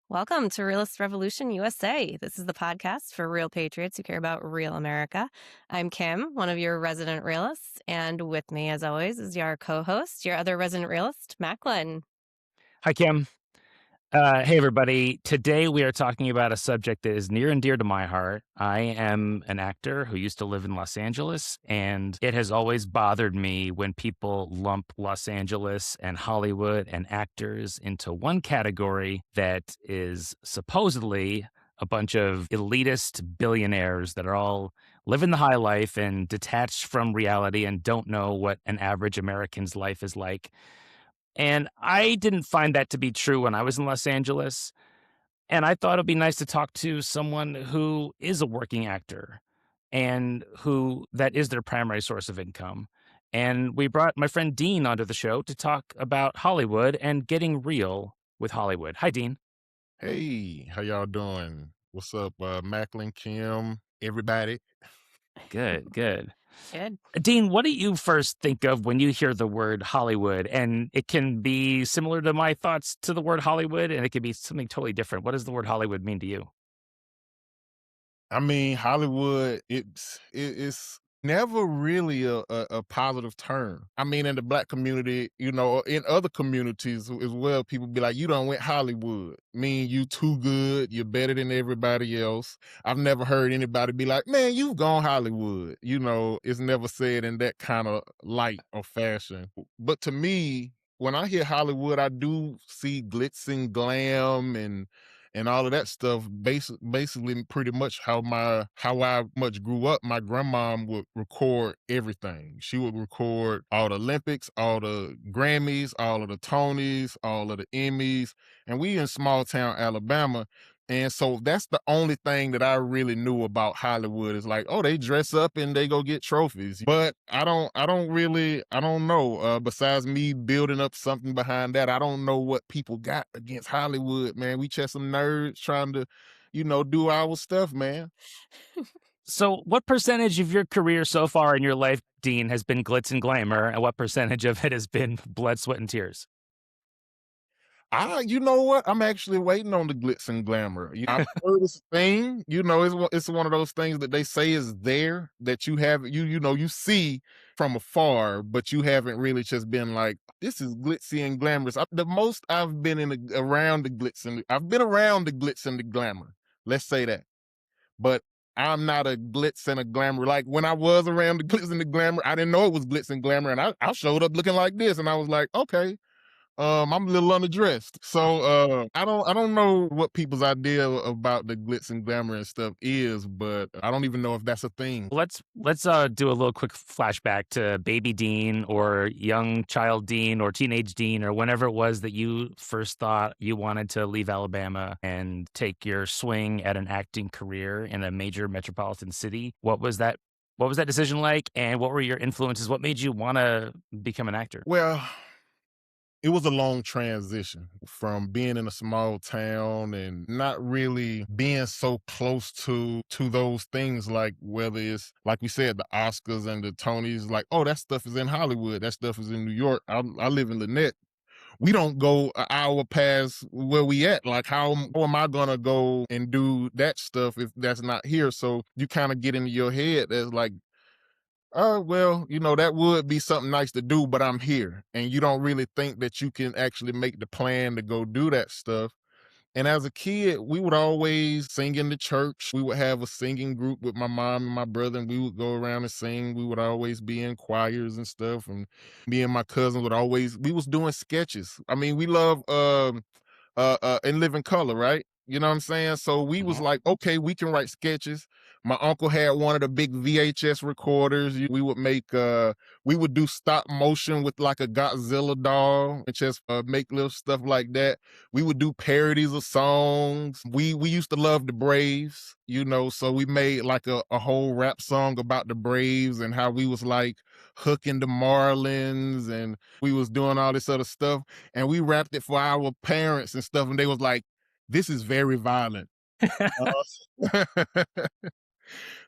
Welcome to Realist Revolution USA. This is the podcast for real patriots who care about real America. I'm Kim, one of your resident realists, and with me, as always, is your co-host, your other resident realist, Macklin. Hi, Kim. Hey, everybody. Today we are talking about a subject that is near and dear to my heart. I am an actor who used to live in Los Angeles, and it has always bothered me when people lump Los Angeles and Hollywood and actors into one category that is supposedly a bunch of elitist billionaires that are all living the high life and detached from reality and don't know what an average American's life is like. And I didn't find that to be true when I was in Los Angeles. And I thought it'd be nice to talk to someone who is a working actor and who that is their primary source of income. And we brought my friend Dean onto the show to talk about Hollywood and getting real with Hollywood. Hi, Dean. Hey, how y'all doing? What's up, Macklin, Kim, everybody? Good, good. Good. Dean, what do you first think of when you hear the word Hollywood? And it can be similar to my thoughts to the word Hollywood, and it can be something totally different. What does the word Hollywood mean to you? I mean, Hollywood, it's never really a positive term. I mean, in the black community, in other communities as well, people be like, you don't went Hollywood. Mean you too good, you're better than everybody else. I've never heard anybody be like, man, you've gone Hollywood. It's never said in that kind of light or fashion. But to me, when I hear Hollywood, I do see glitz and glam and all of that stuff. Basically pretty much how I much grew up. My grandma would record everything. She would record all the Olympics, all the Grammys, all of the Tonys, all of the Emmys, and we in small town Alabama. And so that's the only thing that I really knew about Hollywood is like, oh, they dress up and they go get trophies. But I don't know. Besides me building up something behind that, I don't know what people got against Hollywood, man. We just some nerds trying to, do our stuff, man. So, what percentage of your career so far in your life, Dean, has been glitz and glamour, and what percentage of it has been blood, sweat, and tears? You know what? I'm actually waiting on the glitz and glamour. I've heard this thing, it's one of those things that they say is there that you see from afar, but you haven't really just been like, this is glitzy and glamorous. The most I've been around the glitz and I've been around the glitz and the glamour. Let's say that. But I'm not a glitz and a glamour. Like when I was around the glitz and the glamour, I didn't know it was glitz and glamour, and I showed up looking like this, and I was like, okay, I'm a little underdressed. So, I don't know what people's idea about the glitz and glamour and stuff is, but I don't even know if that's a thing. Let's do a little quick flashback to baby Dean or young child Dean or teenage Dean or whenever it was that you first thought you wanted to leave Alabama and take your swing at an acting career in a major metropolitan city. What was that decision like, and what were your influences? What made you want to become an actor? Well, it was a long transition from being in a small town and not really being so close to those things, like whether it's like we said, the Oscars and the Tonys, like, oh, that stuff is in Hollywood, that stuff is in New York. I live in Lynette. We don't go an hour past where we at. Like, how am I gonna go and do that stuff if that's not here? So you kind of get into your head as like, oh, well, that would be something nice to do, but I'm here. And you don't really think that you can actually make the plan to go do that stuff. And as a kid, we would always sing in the church. We would have a singing group with my mom and my brother, and we would go around and sing. We would always be in choirs and stuff. And me and my cousin we was doing sketches. I mean, we love In Living Color, right? You know what I'm saying? So we was Mhm. like, okay, we can write sketches. My uncle had one of the big VHS recorders. We would do stop motion with like a Godzilla doll and just make little stuff like that. We would do parodies of songs. We used to love the Braves, so we made like a whole rap song about the Braves and how we was like hooking the Marlins, and we was doing all this other stuff, and we rapped it for our parents and stuff, and they was like, this is very violent. Uh,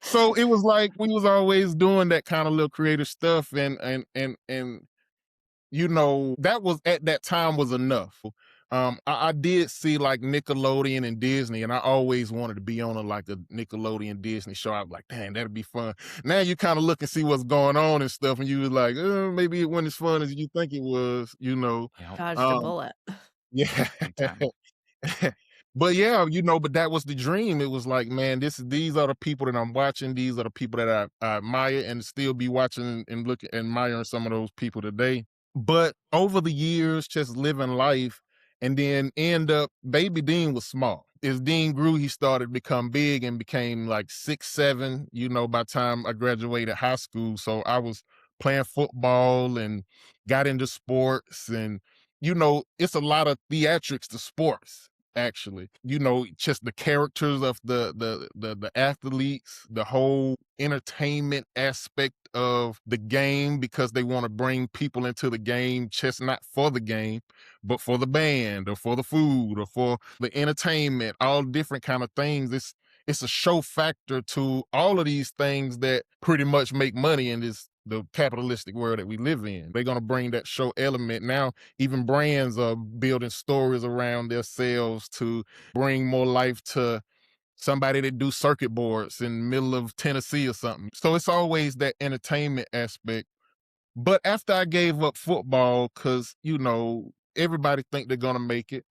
so it was like we was always doing that kind of little creative stuff, and that was at that time was enough. I did see like Nickelodeon and Disney, and I always wanted to be on like a Nickelodeon Disney show. I was like, dang, that'd be fun. Now you kind of look and see what's going on and stuff, and you was like, maybe it wasn't as fun as you think it was, you know. Yeah, Dodged a Um, bullet. yeah. big time. But yeah, but that was the dream. It was like, man, these are the people that I'm watching. These are the people that I admire, and still be watching and looking, admiring some of those people today. But over the years, just living life, and then end up, Baby Dean was small. As Dean grew, he started to become big and became like 6'7", by the time I graduated high school. So I was playing football and got into sports, and it's a lot of theatrics to sports, actually. Just the characters of the athletes, the whole entertainment aspect of the game, because they want to bring people into the game, just not for the game, but for the band or for the food or for the entertainment, all different kind of things. It's a show factor to all of these things that pretty much make money in the capitalistic world that we live in. They're gonna bring that show element. Now even brands are building stories around themselves to bring more life to somebody that do circuit boards in the middle of Tennessee or something. So it's always that entertainment aspect. But after I gave up football, because everybody think they're gonna make it,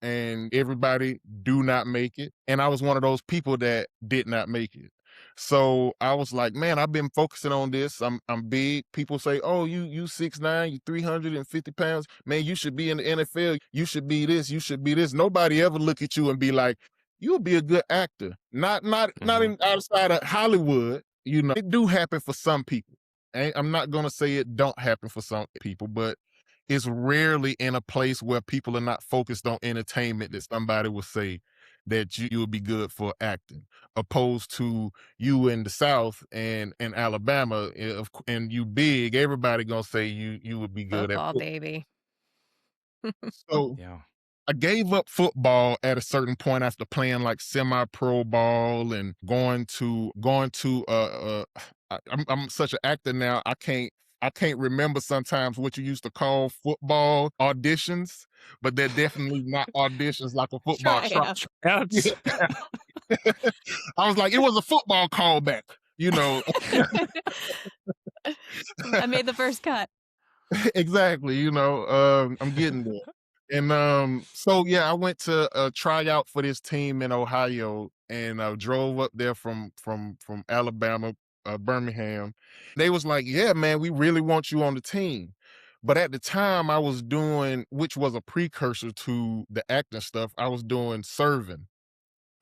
and everybody do not make it, and I was one of those people that did not make it. So I was like, man, I've been focusing on this. I'm big. People say, oh, you 6'9", you 350 pounds, man, you should be in the NFL. You should be this. You should be this. Nobody ever look at you and be like, you'll be a good actor. Not in outside of Hollywood. It do happen for some people. I'm not gonna say it don't happen for some people, but it's rarely in a place where people are not focused on entertainment that somebody will say that you would be good for acting, opposed to you in the South and Alabama, and you big. Everybody gonna say you would be good at Football, football. baby. So Yeah. I gave up football at a certain point after playing like semi-pro ball and going to I'm such an actor now. I can't remember sometimes what you used to call football auditions, but they're definitely not auditions like a football trial. Tryouts. Outs. I was like, it was a football callback, you know. I made the first cut. Exactly, I'm getting there. And so yeah, I went to a tryout for this team in Ohio, and I drove up there from Alabama, Birmingham. They was like, yeah, man, we really want you on the team. But at the time I was doing, which was a precursor to the acting stuff, I was doing serving.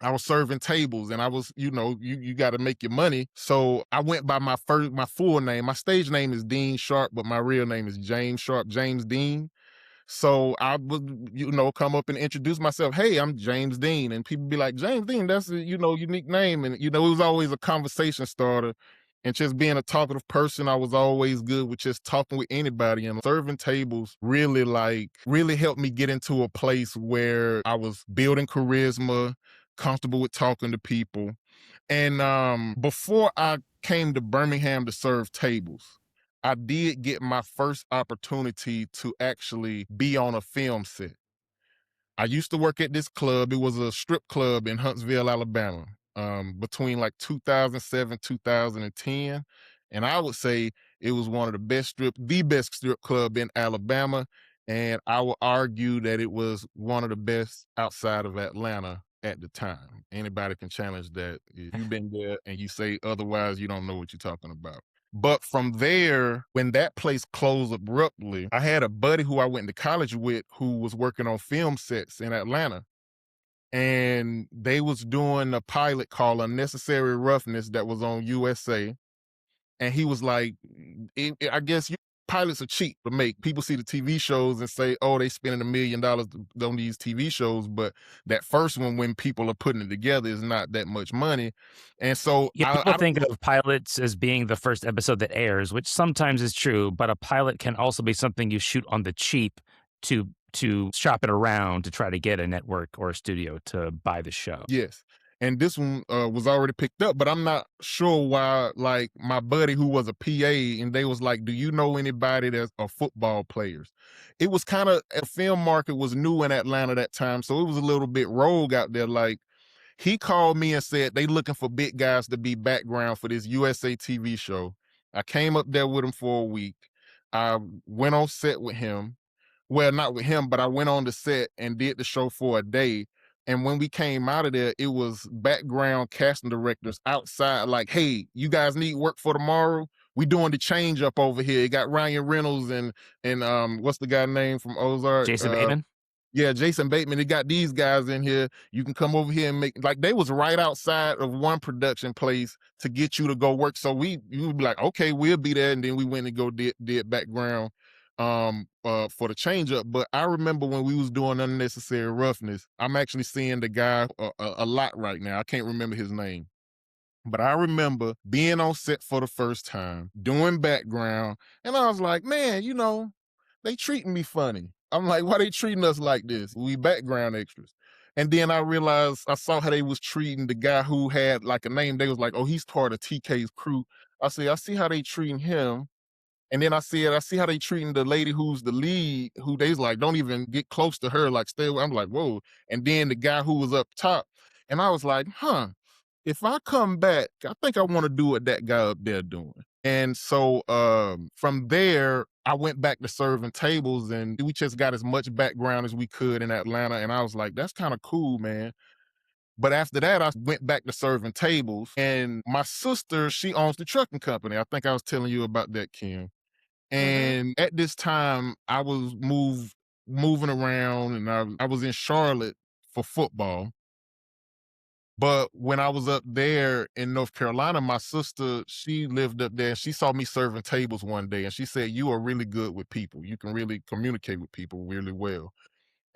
I was serving tables, and I was, you got to make your money. So I went by my full name. My stage name is Dean Sharp, but my real name is James Sharp, James Dean. So I would, come up and introduce myself. Hey, I'm James Dean. And people be like, James Dean, that's a, unique name. And, it was always a conversation starter. And just being a talkative person, I was always good with just talking with anybody. And serving tables really helped me get into a place where I was building charisma, comfortable with talking to people. And before I came to Birmingham to serve tables, I did get my first opportunity to actually be on a film set. I used to work at this club. It was a strip club in Huntsville, Alabama, between like 2007, 2010. And I would say it was the best strip club in Alabama. And I would argue that it was one of the best outside of Atlanta at the time. Anybody can challenge that. If you've been there and you say otherwise, you don't know what you're talking about. But from there, when that place closed abruptly, I had a buddy who I went to college with who was working on film sets in Atlanta. And they was doing a pilot called Unnecessary Roughness that was on USA. And he was like, I guess pilots are cheap to make. People see the TV shows and say, oh, they spending $1 million on these TV shows. But that first one, when people are putting it together, is not that much money. And so Yeah, I people don't think know. of pilots as being the first episode that airs, which sometimes is true, but a pilot can also be something you shoot on the cheap to shop it around to try to get a network or a studio to buy the show. Yes. and this one was already picked up, but I'm not sure why. Like my buddy who was a PA, and they was like, "Do you know anybody that's a football players?" It was kind of a film market was new in Atlanta that time, so it was a little bit rogue out there. Like he called me and said they looking for big guys to be background for this USA TV show. I came up there with him for a week. I went on set with him. Well, not with him, but I went on the set and did the show for a day. And when we came out of there, it was background casting directors outside, like, "Hey, you guys need work for tomorrow? We doing the change up over here." It got Ryan Reynolds and what's the guy name from Ozark? Jason Bateman. Yeah, Jason Bateman. They got these guys in here. You can come over here and make like they was right outside of one production place to get you to go work. So you would be like, okay, we'll be there. And then we went and go did background for the change up. But I remember when we was doing Unnecessary Roughness, I'm actually seeing the guy a lot right now. I can't remember his name. But I remember being on set for the first time, doing background, and I was like, man, they treating me funny. I'm like, why they treating us like this? We background extras. And then I realized I saw how they was treating the guy who had like a name. They was like, oh, he's part of TK's crew. I said, I see how they treating him. And then I said, I see how they treating the lady who's the lead, who they's like, don't even get close to her, like stay away. I'm like, whoa. And then the guy who was up top. And I was like, if I come back, I think I want to do what that guy up there doing. And so from there, I went back to serving tables and we just got as much background as we could in Atlanta. And I was like, that's kind of cool, man. But after that, I went back to serving tables. And my sister, she owns the trucking company. I think I was telling you about that, Kim. Mm-hmm. And at this time, I was moving around and I was in Charlotte for football. But when I was up there in North Carolina, my sister, she lived up there and she saw me serving tables one day and she said, you are really good with people. You can really communicate with people really well.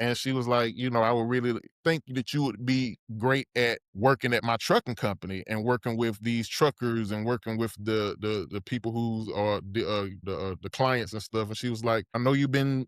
And she was like, I would really think that you would be great at working at my trucking company and working with these truckers and working with the people who are the clients and stuff. And she was like, I know you've been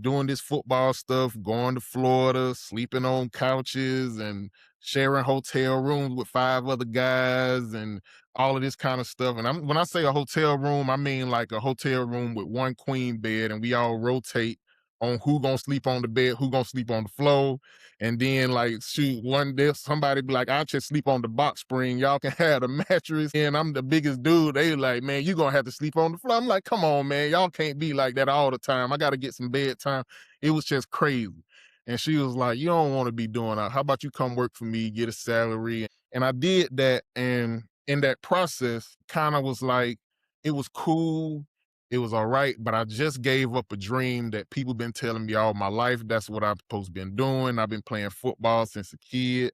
doing this football stuff, going to Florida, sleeping on couches and sharing hotel rooms with 5 other guys and all of this kind of stuff. And when I say a hotel room, I mean like a hotel room with one queen bed and we all rotate on who gonna sleep on the bed, who gonna sleep on the floor. And then like shoot, one day somebody be like, I'll just sleep on the box spring. Y'all can have the mattress. And I'm the biggest dude. They like, man, you gonna have to sleep on the floor. I'm like, come on, man. Y'all can't be like that all the time. I gotta get some bedtime. It was just crazy. And she was like, you don't want to be doing that. How about you come work for me, get a salary? And I did that. And in that process, kind of was like, it was cool. It was all right, but I just gave up a dream that people been telling me all my life. That's what I've supposed to been doing. I've been playing football since a kid.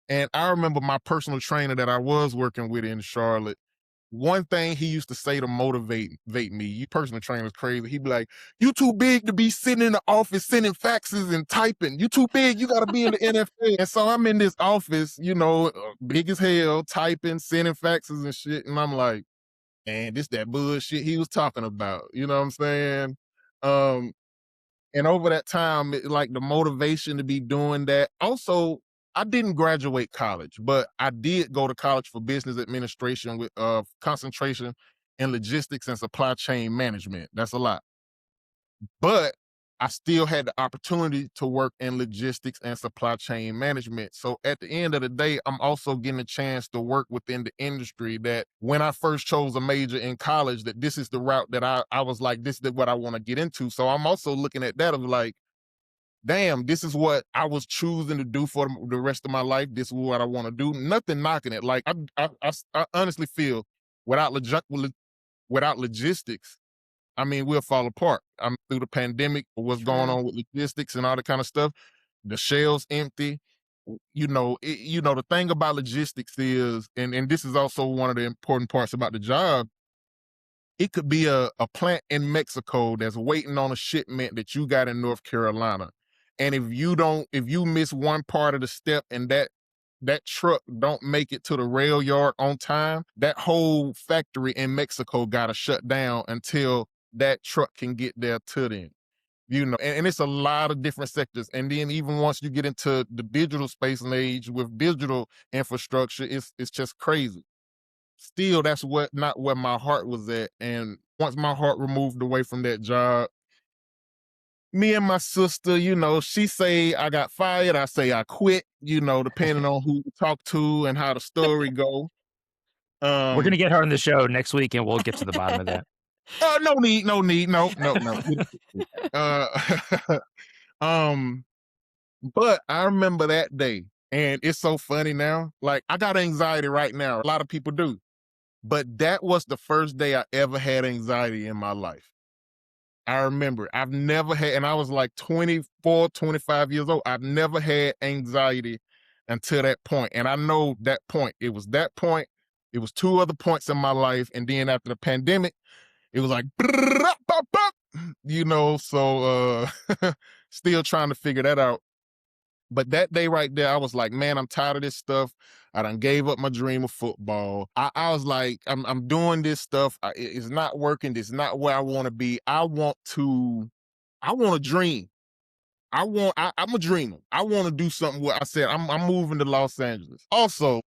And I remember my personal trainer that I was working with in Charlotte. One thing he used to say to motivate me, you personal trainer is crazy. He'd be like, you too big to be sitting in the office sending faxes and typing. You too big, you gotta be in the NFL. And so I'm in this office, big as hell, typing, sending faxes and shit. And I'm like, and this that bullshit he was talking about. You know what I'm saying? Um, and over that time, like the motivation to be doing that. Also, I didn't graduate college, but I did go to college for business administration with concentration in logistics and supply chain management. That's a lot. But I still had the opportunity to work in logistics and supply chain management. So at the end of the day, I'm also getting a chance to work within the industry that when I first chose a major in college, that this is the route that I was like, this is what I want to get into. So I'm also looking at that of like, damn, this is what I was choosing to do for the rest of my life. This is what I want to do. Nothing knocking it. Like I honestly feel without without logistics, I mean, we'll fall apart. I'm through the pandemic, what's going True. on with logistics and all that kind of stuff. The shelves empty. The thing about logistics is, and this is also one of the important parts about the job. It could be a plant in Mexico that's waiting on a shipment that you got in North Carolina. And if you miss one part of the step and that truck don't make it to the rail yard on time, that whole factory in Mexico got to shut down until that truck can get there to them. and it's a lot of different sectors. And then even once you get into the digital space and age with digital infrastructure, it's just crazy. Still, that's not where my heart was at. And once my heart removed away from that job, me and my sister, she say I got fired, I say I quit, depending on who you talk to and how the story go. We're going to get her on the show next week and we'll get to the bottom of that. No need, no need, no. Uh, um, but I remember that day, and it's so funny now. Like, I got anxiety right now. A lot of people do, but that was the first day I ever had anxiety in my life. I remember I've never had, and I was like 24, 25 years old. I've never had anxiety until that point. And I know that point. It was that point. It was two other points in my life. And then after the pandemic, it was like, so still trying to figure that out. But that day right there, I was like, man, I'm tired of this stuff. I done gave up my dream of football. I was like, I'm doing this stuff. It's not working. It's not where I want to be. I want to dream. I'm a dreamer. I want to do something where I said, I'm moving to Los Angeles. Also,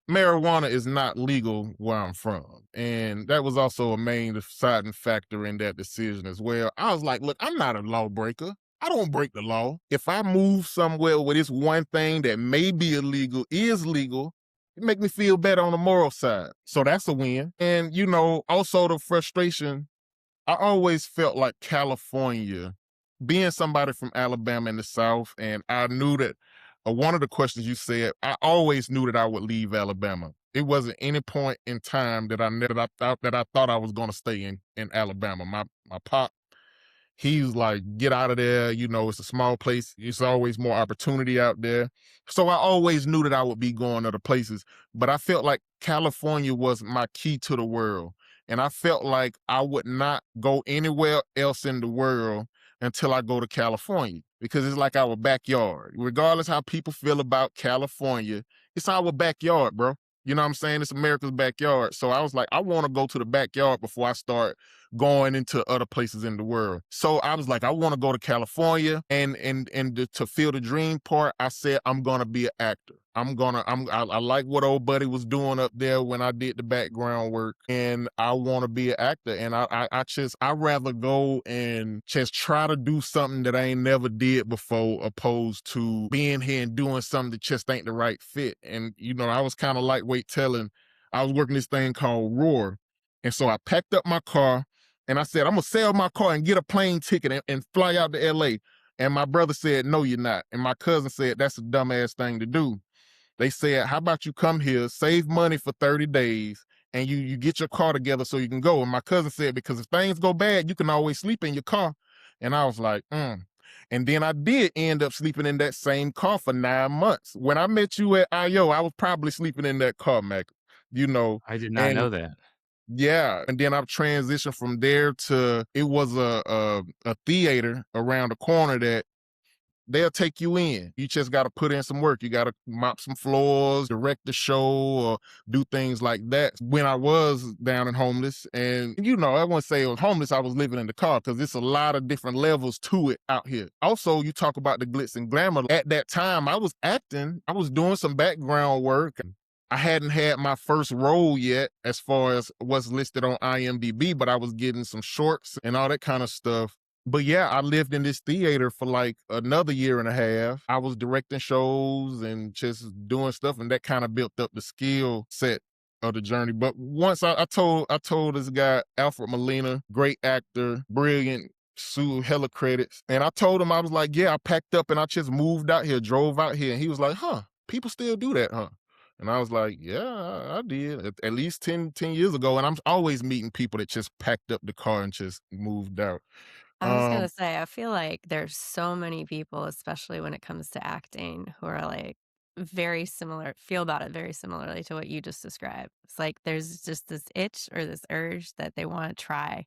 marijuana is not legal where I'm from. And that was also a main deciding factor in that decision as well. I was like, look, I'm not a lawbreaker. I don't break the law. If I move somewhere where this one thing that may be illegal is legal, it make me feel better on the moral side. So that's a win. And, also the frustration, I always felt like California, being somebody from Alabama in the South, and I knew that one of the questions you said, I always knew that I would leave Alabama. It wasn't any point in time that I thought I was going to stay in Alabama. My pop, he was like, get out of there. It's a small place. It's always more opportunity out there. So I always knew that I would be going other places, but I felt like California was my key to the world. And I felt like I would not go anywhere else in the world until I go to California, because it's like our backyard. Regardless how people feel about California, it's our backyard, bro. You know what I'm saying? It's America's backyard. So I was like, I want to go to the backyard before I start going into other places in the world. So I was like, I want to go to California, and to feel the dream part, I said, I'm going to be an actor. I like what old buddy was doing up there when I did the background work, and I want to be an actor. And I rather go and just try to do something that I ain't never did before, opposed to being here and doing something that just ain't the right fit. And, I was kind of lightweight telling, I was working this thing called Roar. And so I packed up my car and I said, I'm going to sell my car and get a plane ticket and fly out to LA. And my brother said, no, you're not. And my cousin said, that's a dumbass thing to do. They said, how about you come here, save money for 30 days, and you get your car together so you can go. And my cousin said, because if things go bad, you can always sleep in your car. And I was like, And then I did end up sleeping in that same car for 9 months. When I met you at IO, I was probably sleeping in that car, Mac. I did not know that. Yeah, and then I've transitioned from there to, it was a theater around the corner that they'll take you in. You just got to put in some work. You got to mop some floors, direct the show, or do things like that. When I was down and homeless, and I wouldn't say I was homeless, I was living in the car, because it's a lot of different levels to it out here. Also, you talk about the glitz and glamour. At that time, I was acting, I was doing some background work. I hadn't had my first role yet as far as what's listed on IMDb, but I was getting some shorts and all that kind of stuff. But yeah, I lived in this theater for like another year and a half. I was directing shows and just doing stuff, and that kind of built up the skill set of the journey. But once I told this guy, Alfred Molina, great actor, brilliant, hella credits. And I told him, I was like, yeah, I packed up and I just moved out here, drove out here. And he was like, people still do that, huh? And I was like, yeah, I did at least 10 years ago. And I'm always meeting people that just packed up the car and just moved out. I was gonna say, I feel like there's so many people, especially when it comes to acting, who are like very similar, feel about it very similarly to what you just described. It's like there's just this itch or this urge that they want to try.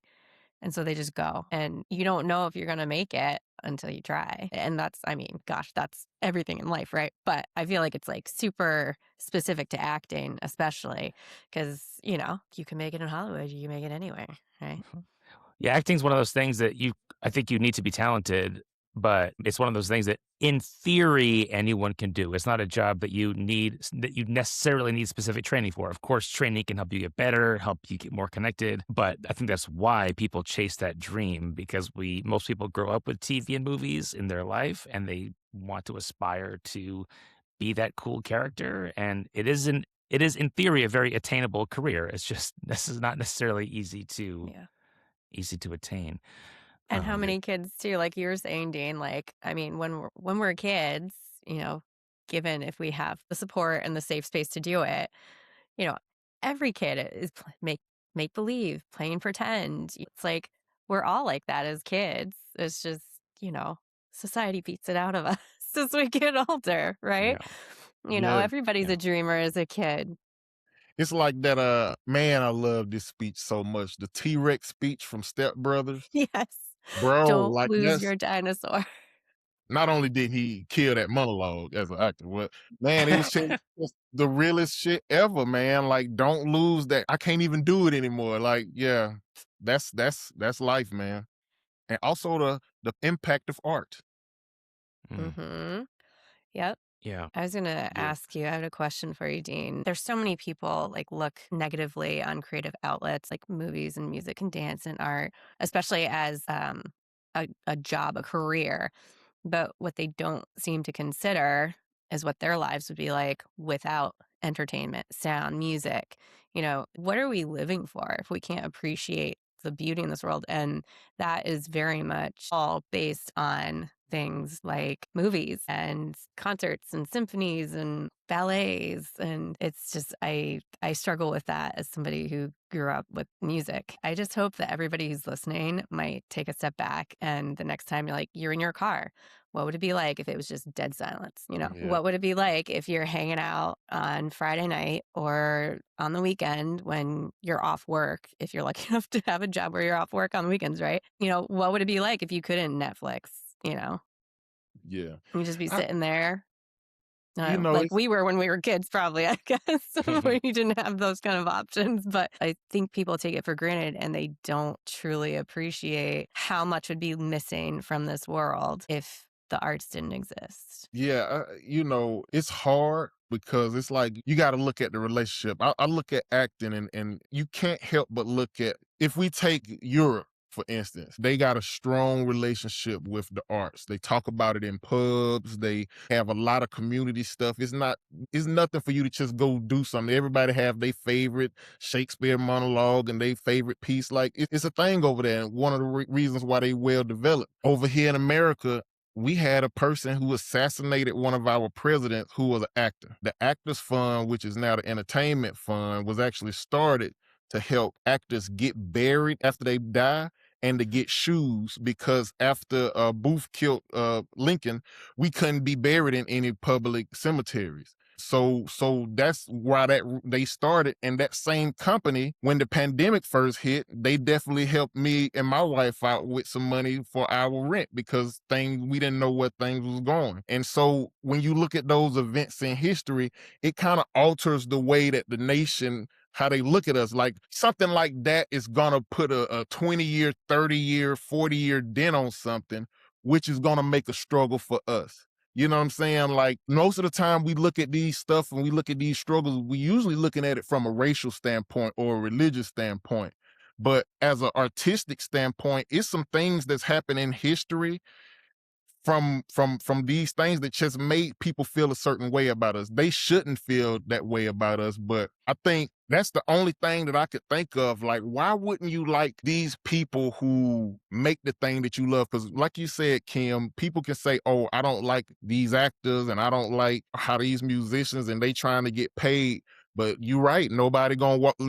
And so they just go. And you don't know if you're going to make it until you try. And that's, I mean, gosh, that's everything in life, right? But I feel like it's like super specific to acting, especially because, you can make it in Hollywood, you can make it anywhere, right? Yeah, acting's one of those things that I think you need to be talented, but it's one of those things that in theory anyone can do. It's not a job that you necessarily need specific training for. Of course, training can help you get better, help you get more connected, but I think that's why people chase that dream because most people grow up with TV and movies in their life and they want to aspire to be that cool character and it is in theory a very attainable career. It's just this is not necessarily Yeah. easy to attain. And how Yeah. many kids too, like you were saying, Dean, like, I mean, when we're kids, you know, given if we have the support and the safe space to do it, you know, every kid is make believe, playing pretend. It's like we're all like that as kids. It's just, you know, society beats it out of us as we get older, right? Yeah. You know, Yeah. everybody's Yeah. a dreamer as a kid. It's like that, man, I love this speech so much. The T-Rex speech from Step Brothers. Yes. Bro, Don't like lose that's your dinosaur. not only did he kill that monologue as an actor, but man, it was just the realest shit ever, man. Like, don't lose that. I can't even do it anymore. Like, yeah, that's life, man. And also the impact of art. Mm, Mm-hmm. Yep. yeah. I was going to Yeah. ask you, I had a question for you, Dean. There's so many people like look negatively on creative outlets like movies and music and dance and art, especially as a job, a career. But what they don't seem to consider is what their lives would be like without entertainment, sound, music. You know, what are we living for if we can't appreciate the beauty in this world? And that is very much all based on things like movies and concerts and symphonies and ballets. And it's just, I struggle with that as somebody who grew up with music. I just hope that everybody who's listening might take a step back and the next time you're in your car, what would it be like if it was just dead silence? You know, Yeah. what would it be like if you're hanging out on Friday night or on the weekend when you're off work? If you're lucky enough to have a job where you're off work on the weekends, right? You know, what would it be like if you couldn't Netflix? You know, Yeah. you just be I, sitting there. Like it's we were when we were kids, probably, I guess, we didn't have those kind of options. But I think people take it for granted and they don't truly appreciate how much would be missing from this world if the arts didn't exist. yeah, it's hard because it's like you got to look at the relationship. I look at acting and you can't help but look at if we take Europe, for instance, they got a strong relationship with the arts. They talk about it in pubs. They have a lot of community stuff. It's nothing for you to just go do something. Everybody have their favorite Shakespeare monologue and their favorite piece. Like it's a thing over there. And one of the reasons why they well developed over here in America, we had a person who assassinated one of our presidents who was an actor. The Actors Fund, which is now the Entertainment Fund, was actually started to help actors get buried after they die and to get shoes because after Booth killed Lincoln, we couldn't be buried in any public cemeteries. So that's why they started. And that same company, when the pandemic first hit, they definitely helped me and my wife out with some money for our rent because we didn't know where things was going. And so when you look at those events in history, it kind of alters the way that the nation how they look at us. Like something like that is gonna put a 20-year, 30-year, 40-year dent on something, which is gonna make a struggle for us. You know what I'm saying? Like most of the time we look at these stuff and we look at these struggles, we usually looking at it from a racial standpoint or a religious standpoint. But as an artistic standpoint, it's some things that's happened in history from these things that just made people feel a certain way about us. They shouldn't feel that way about us, but I think that's the only thing that I could think of. Like, why wouldn't you like these people who make the thing that you love? Because, like you said, Kim, people can say, "Oh, I don't like these actors, and I don't like how these musicians, and they trying to get paid." But you're right. Nobody gonna walk. I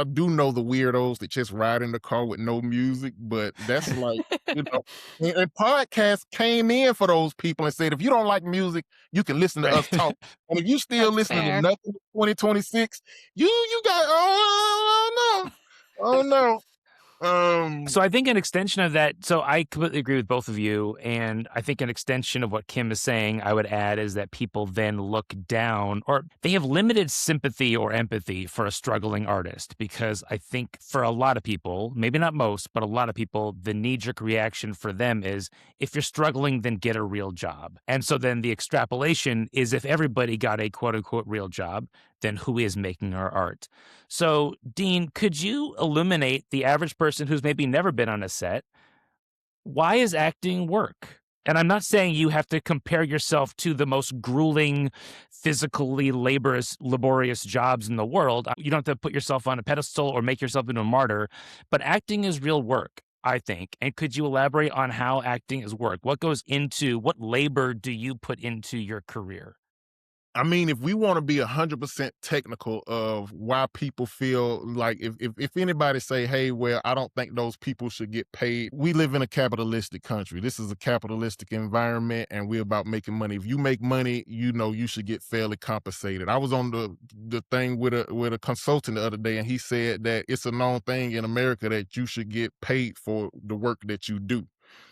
do know the weirdos that just ride in the car with no music, but that's like you know and podcasts came in for those people and said, if you don't like music, you can listen to Right. us talk. And if you still That's listening to fair. nothing in 2026, you got oh no. Oh no. So I think an extension of that, so I completely agree with both of you. And I think an extension of what Kim is saying, I would add, is that people then look down or they have limited sympathy or empathy for a struggling artist. Because I think for a lot of people, maybe not most, but a lot of people, the knee jerk reaction for them is if you're struggling, then get a real job. And so then the extrapolation is if everybody got a quote unquote real job, then who is making our art? So, Dean, could you illuminate the average person who's maybe never been on a set? Why is acting work? And I'm not saying you have to compare yourself to the most grueling, physically laborious jobs in the world. You don't have to put yourself on a pedestal or make yourself into a martyr, but acting is real work, I think. And could you elaborate on how acting is work? What goes into, what labor do you put into your career? I mean, if we want to be 100% technical of why people feel like if anybody say, hey, well, I don't think those people should get paid. We live in a capitalistic country. This is a capitalistic environment and we're about making money. If you make money, you know, you should get fairly compensated. I was on the thing with a consultant the other day and he said that it's a known thing in America that you should get paid for the work that you do.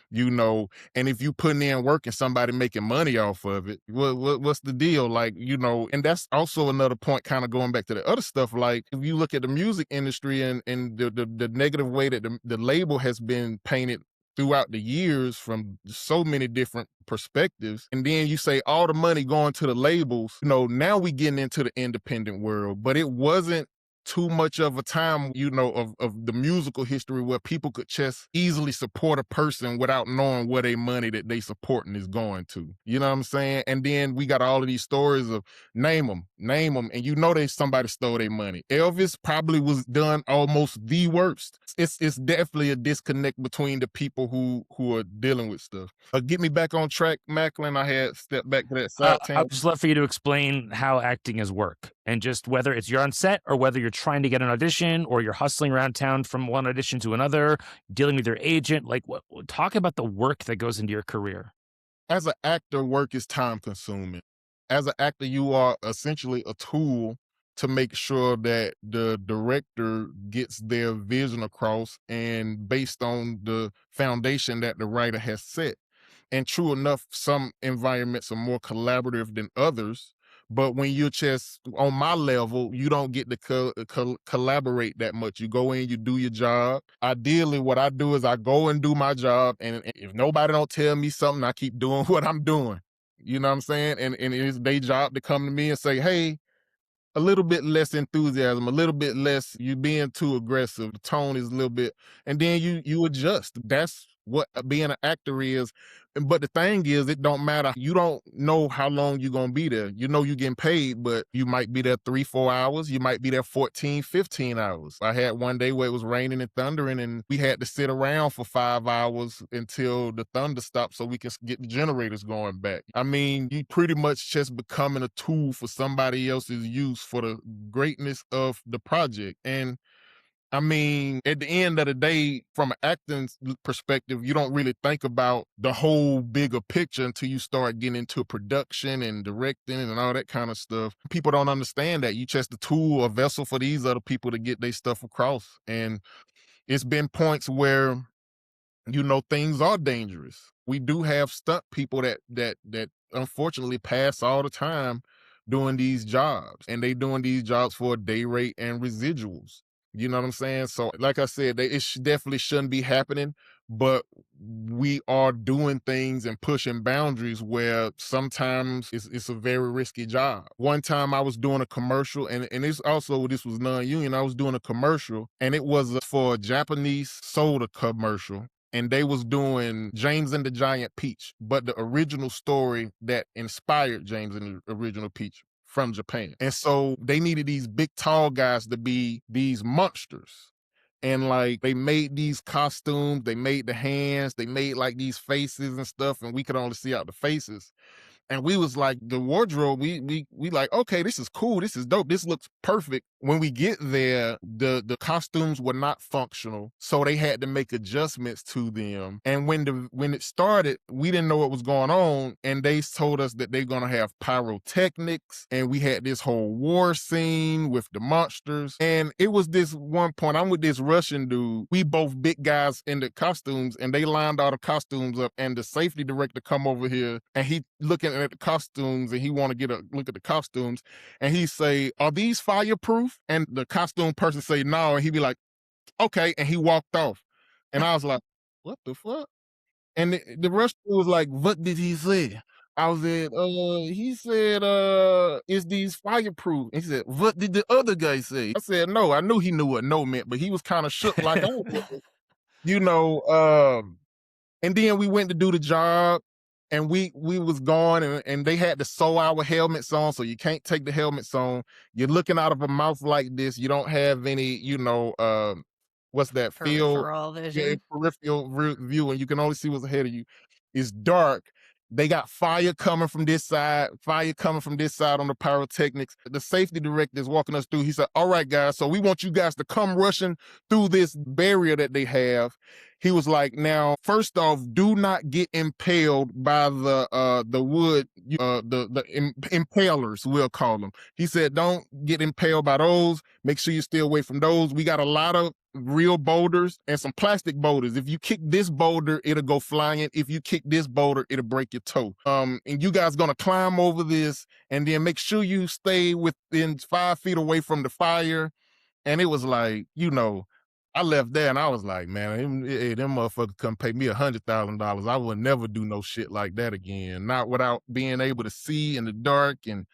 You know, and if you putting in work and somebody making money off of it, what's the deal? Like, you know, and that's also another point, kind of going back to the other stuff. Like, if you look at the music industry and the negative way that the label has been painted throughout the years from so many different perspectives, and then you say all the money going to the labels, you know, now we getting into the independent world, but it wasn't too much of a time, you know, of the musical history where people could just easily support a person without knowing where their money that they supporting is going to. You know what I'm saying? And then we got all of these stories of name them, and you know they somebody stole their money. Elvis probably was done almost the worst. It's definitely a disconnect between the people who are dealing with stuff. Get me back on track, Macklin. I had stepped back to that side I'd town. just love for you to explain how acting is work and just whether it's you're on set or whether you're trying to get an audition or you're hustling around town from one audition to another, dealing with your agent. Like, talk about the work that goes into your career. As an actor, work is time consuming. As an actor, you are essentially a tool to make sure that the director gets their vision across and based on the foundation that the writer has set. And true enough, some environments are more collaborative than others. But when you're just on my level, you don't get to collaborate that much. You go in, you do your job. Ideally, what I do is I go and do my job. And if nobody don't tell me something, I keep doing what I'm doing. You know what I'm saying? And it's their job to come to me and say, hey, a little bit less enthusiasm, a little bit less you being too aggressive. The tone is a little bit, and then you adjust. That's what being an actor is. But the thing is, it don't matter. You don't know how long you're gonna be there. You know you're getting paid, but you might be there 3-4 hours. You might be there 14, 15 hours. I had one day where it was raining and thundering, and we had to sit around for 5 hours until the thunder stopped so we can get the generators going back. I mean, you pretty much just becoming a tool for somebody else's use for the greatness of the project. And I mean, at the end of the day, from an acting perspective, you don't really think about the whole bigger picture until you start getting into production and directing and all that kind of stuff. People don't understand that. You just a tool, a vessel for these other people to get their stuff across. And it's been points where, you know, things are dangerous. We do have stunt people that unfortunately pass all the time doing these jobs, and they doing these jobs for a day rate and residuals. You know what I'm saying? So, like I said, definitely shouldn't be happening, but we are doing things and pushing boundaries where sometimes it's a very risky job. One time I was doing a commercial, and this was non-union. I was doing a commercial, and it was for a Japanese soda commercial, and they was doing James and the Giant Peach, but the original story that inspired James and the original Peach from Japan. And so they needed these big tall guys to be these monsters. And like they made these costumes, they made the hands, they made like these faces and stuff, and we could only see out the faces. And we was like, the wardrobe, we like, okay, this is cool, this is dope, this looks perfect. When we get there, the costumes were not functional, so they had to make adjustments to them. And when it started, we didn't know what was going on, and they told us that they're gonna have pyrotechnics, and we had this whole war scene with the monsters. And it was this one point, I'm with this Russian dude. We both big guys in the costumes, and they lined all the costumes up, and the safety director come over here, and he looking at the costumes, and he want to get a look at the costumes, and he say, "Are these fireproof?" And the costume person say no, and he be like, "Okay," and he walked off. And I was like, "What the fuck?" And the Russian was like, "What did he say?" I was like, he said, is these fireproof?" And he said, "What did the other guy say?" I said, "No." I knew he knew what no meant, but he was kind of shook like I was, you know. And then we went to do the job, and we was gone, and they had to sew our helmets on, so you can't take the helmets on. You're looking out of a mouth like this. You don't have any, what's that field? Peripheral Yeah, vision. peripheral view, and you can only see what's ahead of you. It's dark. They got fire coming from this side, fire coming from this side on the pyrotechnics. The safety director is walking us through. He said, "All right, guys, so we want you guys to come rushing through this barrier that they have." He was like, "Now, first off, do not get impaled by the wood, impalers, we'll call them." He said, "Don't get impaled by those. Make sure you stay away from those. We got a lot of real boulders and some plastic boulders. If you kick this boulder, it'll go flying. If you kick this boulder, it'll break your toe. And you guys gonna climb over this, and then make sure you stay within 5 feet away from the fire." And it was like, I left there and I was like, man, them motherfuckers come pay me $100,000. I would never do no shit like that again. Not without being able to see in the dark. And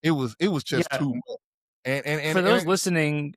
it was just Yeah. too much. And For those listening,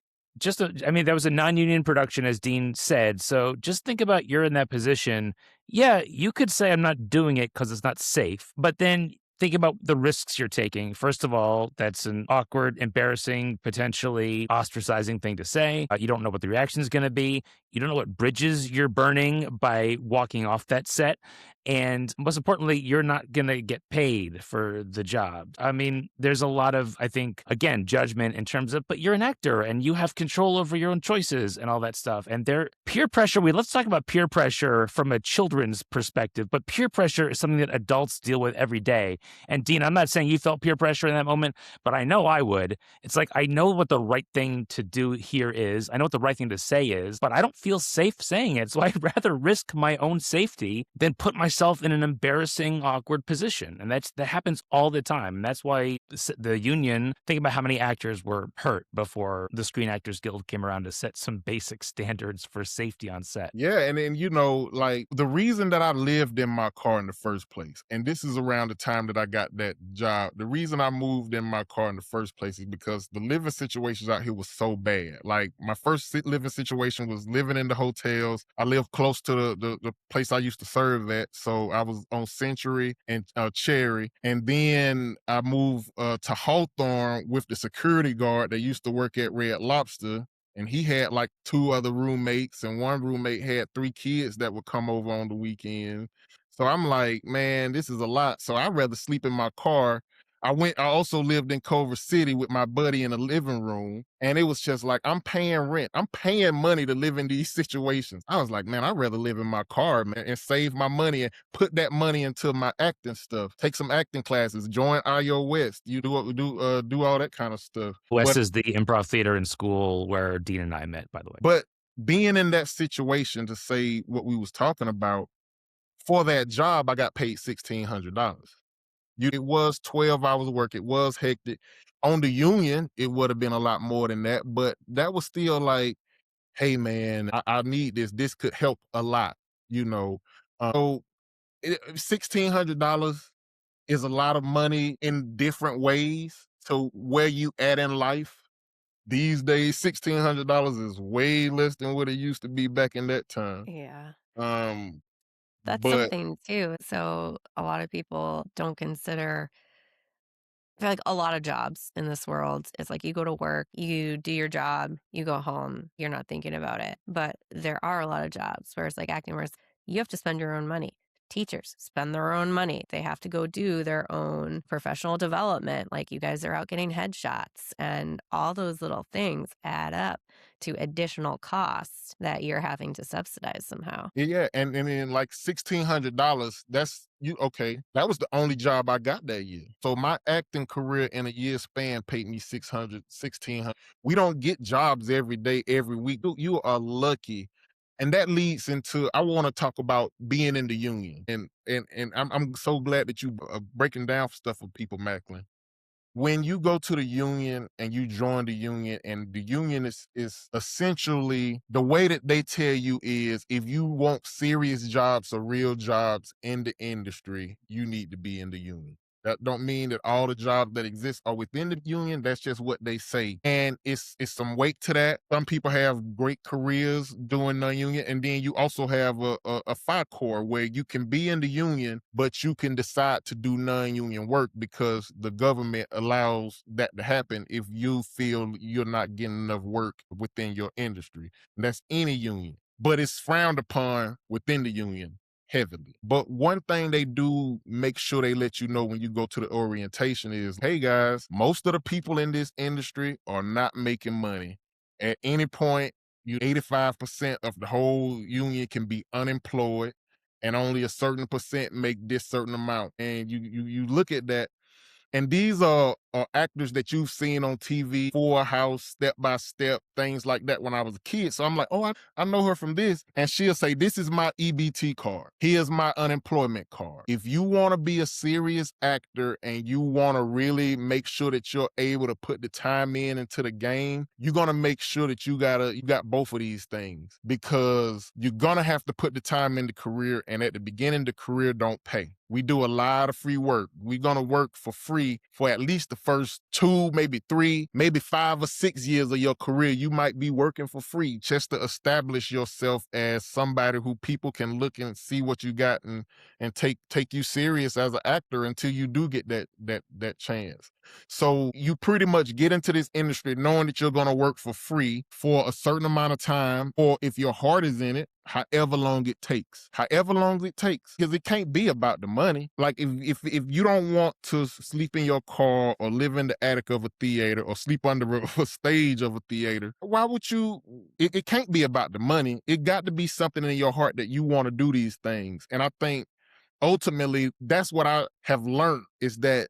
I mean, that was a non-union production, as Dean said. So just think about you're in that position. Yeah, you could say I'm not doing it because it's not safe, but then think about the risks you're taking. First of all, that's an awkward, embarrassing, potentially ostracizing thing to say. You don't know what the reaction is going to be. You don't know what bridges you're burning by walking off that set. And most importantly, you're not going to get paid for the job. I mean, there's a lot of, I think, again, judgment in terms of, but you're an actor and you have control over your own choices and all that stuff. And peer pressure, let's talk about peer pressure from a children's perspective, but peer pressure is something that adults deal with every day. And Dean, I'm not saying you felt peer pressure in that moment, but I know I would. It's like, I know what the right thing to do here is. I know what the right thing to say is, but I don't feel safe saying it. So I'd rather risk my own safety than put myself in an embarrassing, awkward position. And that happens all the time. And that's why the union, think about how many actors were hurt before the Screen Actors Guild came around to set some basic standards for safety on set. Yeah, and then like the reason that I lived in my car in the first place, and this is around the time that I got that job. The reason I moved in my car in the first place is because the living situations out here was so bad. Like my first living situation was living in the hotels. I lived close to the place I used to serve at, so I was on Century and Cherry, and then I moved to Hawthorne with the security guard that used to work at Red Lobster. And he had like 2 other roommates, and one roommate had 3 kids that would come over on the weekend. So I'm like, man, this is a lot. So I'd rather sleep in my car. I also lived in Culver City with my buddy in the living room. And it was just like, I'm paying rent. I'm paying money to live in these situations. I was like, man, I'd rather live in my car, man, and save my money and put that money into my acting stuff. Take some acting classes, join IO West. You do all that kind of stuff. West is the improv theater in school where Dean and I met, by the way. But being in that situation, to say what we was talking about, for that job, I got paid $1,600. It was 12 hours of work. It was hectic. On the union, it would have been a lot more than that, but that was still like, hey man, I need this. This could help a lot, you know. So $1,600 is a lot of money in different ways to where you at in life. These days, $1,600 is way less than what it used to be back in that time. Yeah. Um, That's but something too. So a lot of people don't consider, I feel like a lot of jobs in this world, it's like you go to work, you do your job, you go home, you're not thinking about it. But there are a lot of jobs where it's like acting, where you have to spend your own money. Teachers spend their own money. They have to go do their own professional development. Like you guys are out getting headshots, and all those little things add up to additional costs that you're having to subsidize somehow. Yeah, and then like $1,600, that's you okay. That was the only job I got that year. So my acting career in a year span paid me 600, 1,600. We don't get jobs every day, every week. You are lucky. And that leads into I want to talk about being in the union. And I'm so glad that you are breaking down stuff for people, Macklin. When you go to the union and you join the union, and the union is essentially the way that they tell you is if you want serious jobs or real jobs in the industry, you need to be in the union. That don't mean that all the jobs that exist are within the union. That's just what they say. And it's some weight to that. Some people have great careers doing non-union. And then you also have a FICOR where you can be in the union, but you can decide to do non-union work because the government allows that to happen if you feel you're not getting enough work within your industry. And that's any union. But it's frowned upon within the union heavily. But one thing they do make sure they let you know when you go to the orientation is, hey guys, most of the people in this industry are not making money. At any point, 85% of the whole union can be unemployed and only a certain percent make this certain amount. And you look at that, and these are actors that you've seen on TV, Full House, Step by Step, things like that when I was a kid. So I'm like, oh, I know her from this. And she'll say, this is my EBT card. Here's my unemployment card. If you want to be a serious actor and you want to really make sure that you're able to put the time in into the game, you're going to make sure that you got both of these things, because you're going to have to put the time in the career. And at the beginning, the career don't pay. We do a lot of free work. We're going to work for free for at least the first 2, maybe 3, maybe 5 or 6 years of your career. You might be working for free just to establish yourself as somebody who people can look and see what you got and take you serious as an actor until you do get that chance. So you pretty much get into this industry knowing that you're going to work for free for a certain amount of time, or if your heart is in it, however long it takes, because it can't be about the money. Like if you don't want to sleep in your car or live in the attic of a theater or sleep under a stage of a theater, why would you? It can't be about the money. It got to be something in your heart that you want to do these things. And I think ultimately that's what I have learned, is that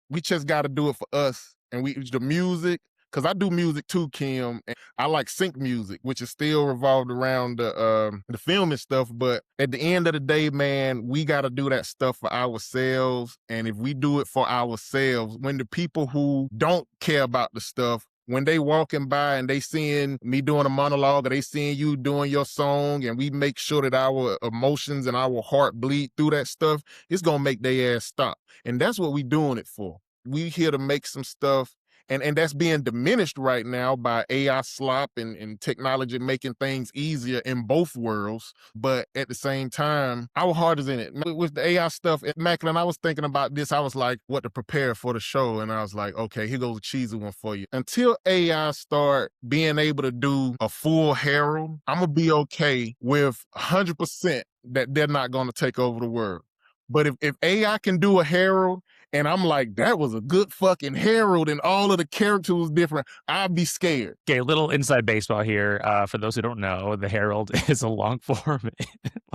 we just got to do it for us. And the music, because I do music too, Kim. And I like sync music, which is still revolved around the film and stuff. But at the end of the day, man, we got to do that stuff for ourselves. And if we do it for ourselves, when the people who don't care about the stuff, when they walking by and they seeing me doing a monologue, or they seeing you doing your song, and we make sure that our emotions and our heart bleed through that stuff, it's going to make their ass stop. And that's what we doing it for. We here to make some stuff. And that's being diminished right now by AI slop and technology making things easier in both worlds. But at the same time, our heart is in it. With the AI stuff, at Macklin, I was thinking about this. I was like, what to prepare for the show. And I was like, okay, here goes a cheesy one for you. Until AI start being able to do a full herald, I'm going to be okay with 100% that they're not going to take over the world. But if AI can do a herald, and I'm like, that was a good fucking herald, and all of the characters was different, I'd be scared. Okay, a little inside baseball here. For those who don't know, the Herald is a long form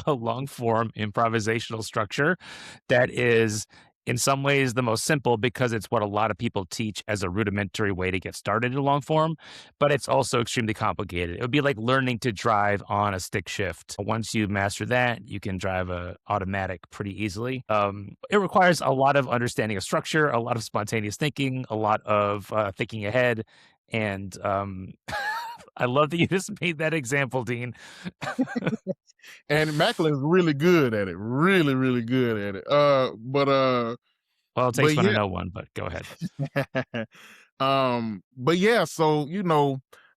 improvisational structure that is in some ways the most simple, because it's what a lot of people teach as a rudimentary way to get started in long form, but it's also extremely complicated. It would be like learning to drive on a stick shift. Once you master that, you can drive a automatic pretty easily. It requires a lot of understanding of structure, a lot of spontaneous thinking, a lot of thinking ahead. And I love that you just made that example, Dean. And Macklin's really good at it. Really, really good at it. Well, it takes but one to yeah. know one, but go ahead. But yeah, so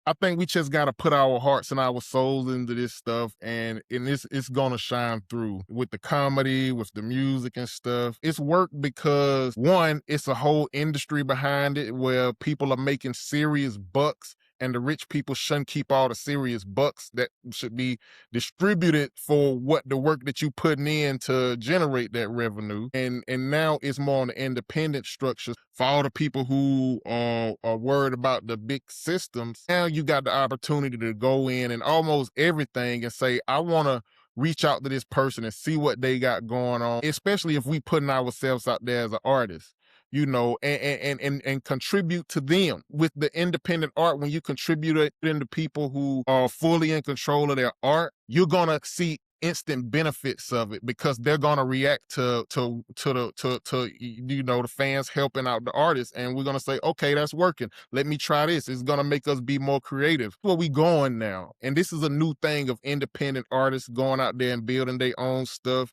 I think we just gotta put our hearts and our souls into this stuff, and it's gonna shine through with the comedy, with the music and stuff. It's work because, one, it's a whole industry behind it where people are making serious bucks and the rich people shouldn't keep all the serious bucks that should be distributed for what the work that you putting in to generate that revenue. And now it's more on the independent structures for all the people who are worried about the big systems. Now you got the opportunity to go in and almost everything and say, I want to reach out to this person and see what they got going on, especially if we putting ourselves out there as an artist, and contribute to them with the independent art. When you contribute it into people who are fully in control of their art, you're gonna see instant benefits of it because they're gonna react to the fans helping out the artists, and we're gonna say, okay, that's working. Let me try this. It's gonna make us be more creative. Where we going now? And this is a new thing of independent artists going out there and building their own stuff.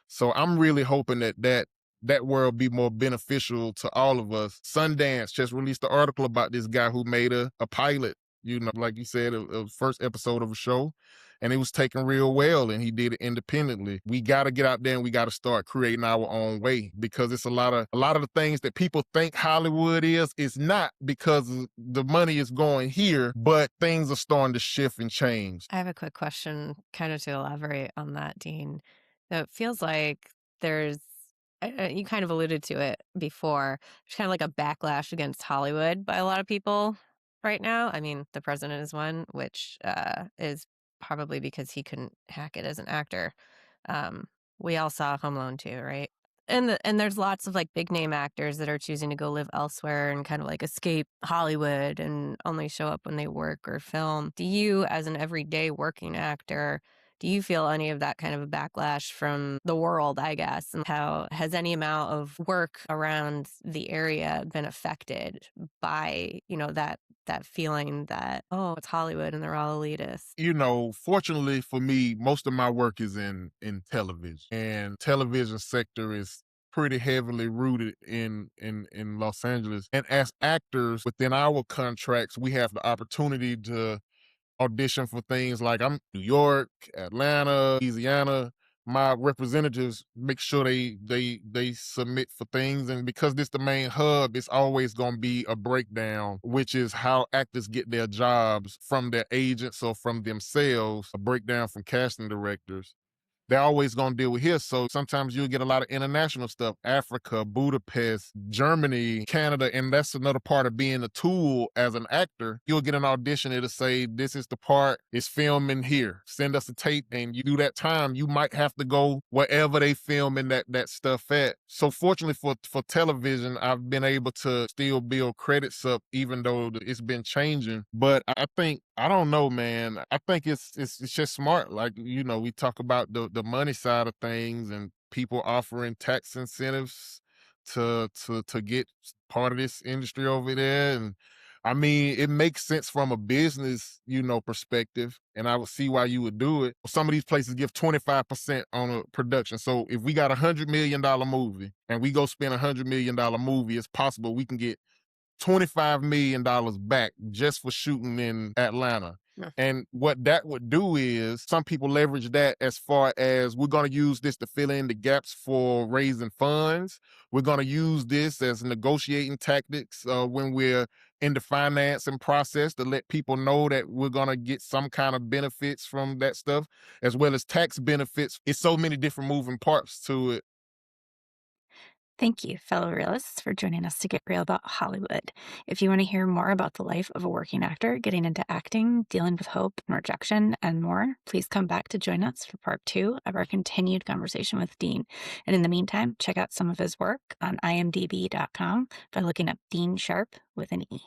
So I'm really hoping that world be more beneficial to all of us. Sundance just released an article about this guy who made a pilot, like you said, a first episode of a show, and it was taken real well, and he did it independently. We got to get out there and we got to start creating our own way, because it's a lot of the things that people think Hollywood is not, because the money is going here, but things are starting to shift and change. I have a quick question, kind of to elaborate on that, Dean. So it feels like there's, you kind of alluded to it before, there's kind of like a backlash against Hollywood by a lot of people right now. I mean, the president is one, which is probably because he couldn't hack it as an actor. Um, we all saw Home Alone 2, right? And there's lots of like big name actors that are choosing to go live elsewhere and kind of like escape Hollywood and only show up when they work or film. Do you, as an everyday working actor, do you feel any of that kind of a backlash from the world, I guess? And how has any amount of work around the area been affected by, that feeling that, oh, it's Hollywood and they're all elitist? Fortunately for me, most of my work is in television, and television sector is pretty heavily rooted in Los Angeles. And as actors within our contracts, we have the opportunity to audition for things like I'm New York, Atlanta, Louisiana. My representatives make sure they submit for things, and because this the main hub, it's always gonna be a breakdown, which is how actors get their jobs from their agents or from themselves, a breakdown from casting directors. They're always going to deal with here. So sometimes you'll get a lot of international stuff, Africa, Budapest, Germany, Canada. And that's another part of being a tool as an actor. You'll get an audition, it'll say, this is the part, it's filming here. Send us a tape, and you do that time. You might have to go wherever they filming that stuff at. So fortunately for television, I've been able to still build credits up, even though it's been changing. But I think, I don't know, man. I think it's just smart. Like, we talk about the money side of things and people offering tax incentives to get part of this industry over there. And I mean, it makes sense from a business, perspective, and I would see why you would do it. Some of these places give 25% on a production. So if we got $100 million movie and we go spend $100 million movie, it's possible we can get $25 million back just for shooting in Atlanta. Yeah. And what that would do is some people leverage that as far as, we're going to use this to fill in the gaps for raising funds. We're going to use this as negotiating tactics when we're in the financing process, to let people know that we're going to get some kind of benefits from that stuff, as well as tax benefits. It's so many different moving parts to it. Thank you, fellow realists, for joining us to get real about Hollywood. If you want to hear more about the life of a working actor, getting into acting, dealing with hope and rejection, and more, please come back to join us for part 2 of our continued conversation with Dean. And in the meantime, check out some of his work on imdb.com by looking up Dean Sharp with an E.